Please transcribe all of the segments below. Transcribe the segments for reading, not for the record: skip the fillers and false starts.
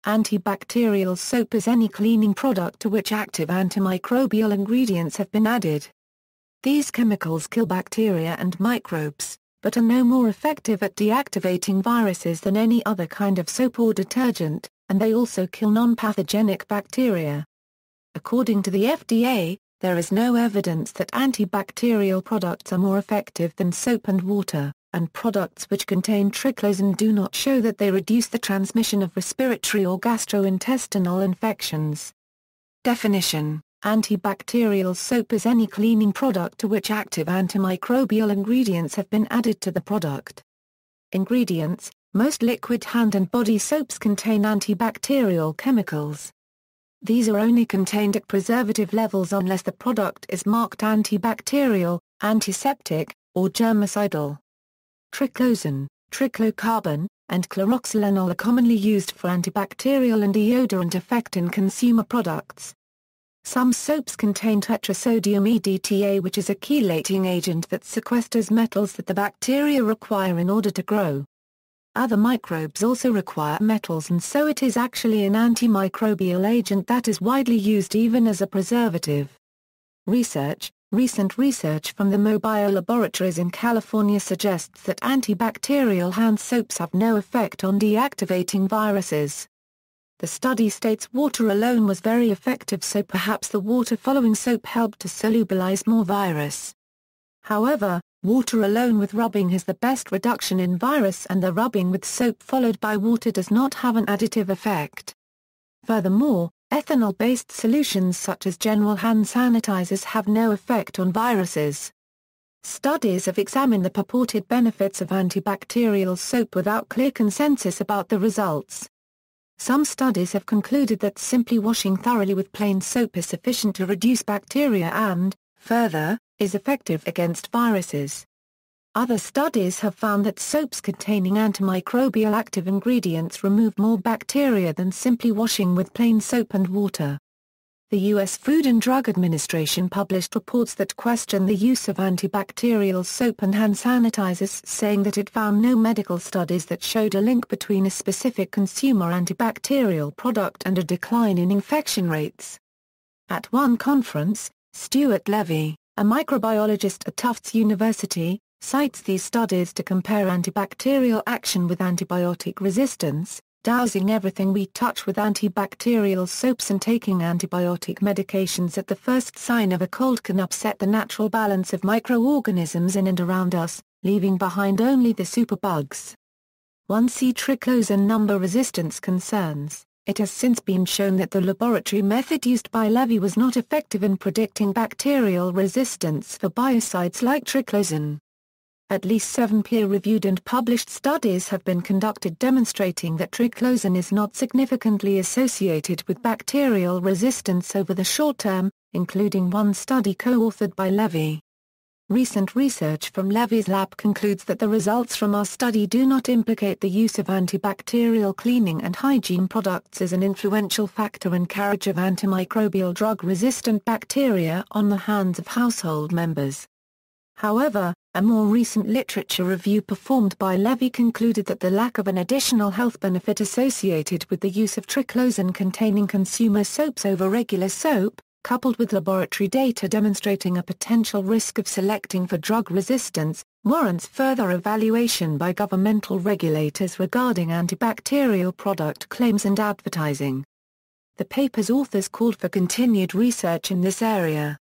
Antibacterial soap is any cleaning product to which active antimicrobial ingredients have been added. These chemicals kill bacteria and microbes, but are no more effective at deactivating viruses than any other kind of soap or detergent, and they also kill nonpathogenic bacteria. According to the FDA, there is no evidence that antibacterial products are more effective than soap and water, and products which contain triclosan do not show that they reduce the transmission of respiratory or gastrointestinal infections. Definition: Antibacterial soap is any cleaning product to which active antimicrobial ingredients have been added to the product. Ingredients: most liquid hand and body soaps contain antibacterial chemicals. These are only contained at preservative levels unless the product is marked antibacterial, antiseptic, or germicidal. Triclosan, triclocarbon, and chloroxylenol are commonly used for antibacterial and deodorant effect in consumer products. Some soaps contain tetrasodium EDTA, which is a chelating agent that sequesters metals that the bacteria require in order to grow. Other microbes also require metals, and so it is actually an antimicrobial agent that is widely used even as a preservative. Recent research from the mobile laboratories in California suggests that antibacterial hand soaps have no effect on deactivating viruses. The study states water alone was very effective, so perhaps the water following soap helped to solubilize more virus. However, water alone with rubbing has the best reduction in virus, and the rubbing with soap followed by water does not have an additive effect. Furthermore, ethanol-based solutions such as general hand sanitizers have no effect on viruses. Studies have examined the purported benefits of antibacterial soap without clear consensus about the results. Some studies have concluded that simply washing thoroughly with plain soap is sufficient to reduce bacteria and, further, is effective against viruses. Other studies have found that soaps containing antimicrobial active ingredients remove more bacteria than simply washing with plain soap and water. The U.S. Food and Drug Administration published reports that question the use of antibacterial soap and hand sanitizers, saying that it found no medical studies that showed a link between a specific consumer antibacterial product and a decline in infection rates. At one conference, Stuart Levy, a microbiologist at Tufts University, cites these studies to compare antibacterial action with antibiotic resistance. Dousing everything we touch with antibacterial soaps and taking antibiotic medications at the first sign of a cold can upset the natural balance of microorganisms in and around us, leaving behind only the superbugs. 1C triclosan number resistance concerns. It has since been shown that the laboratory method used by Levy was not effective in predicting bacterial resistance for biocides like triclosan. At least 7 peer-reviewed and published studies have been conducted demonstrating that triclosan is not significantly associated with bacterial resistance over the short term, including one study co-authored by Levy. Recent research from Levy's lab concludes that the results from our study do not implicate the use of antibacterial cleaning and hygiene products as an influential factor in carriage of antimicrobial drug-resistant bacteria on the hands of household members. However, a more recent literature review performed by Levy concluded that the lack of an additional health benefit associated with the use of triclosan-containing consumer soaps over regular soap, coupled with laboratory data demonstrating a potential risk of selecting for drug resistance, warrants further evaluation by governmental regulators regarding antibacterial product claims and advertising. The paper's authors called for continued research in this area.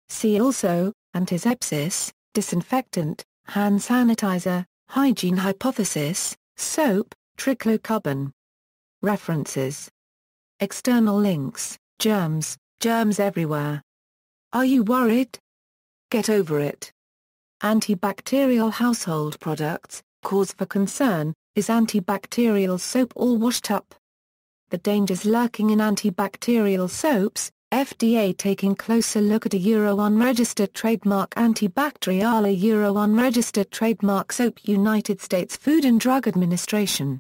See also, antisepsis, disinfectant, hand sanitizer, hygiene hypothesis, soap, triclocarbon. References. External links: germs everywhere. Are you worried? Get over it. Antibacterial household products, cause for concern, is antibacterial soap all washed up? The dangers lurking in antibacterial soaps, FDA taking closer look at a unregistered trademark Antibacterial, a unregistered trademark soap. United States Food and Drug Administration.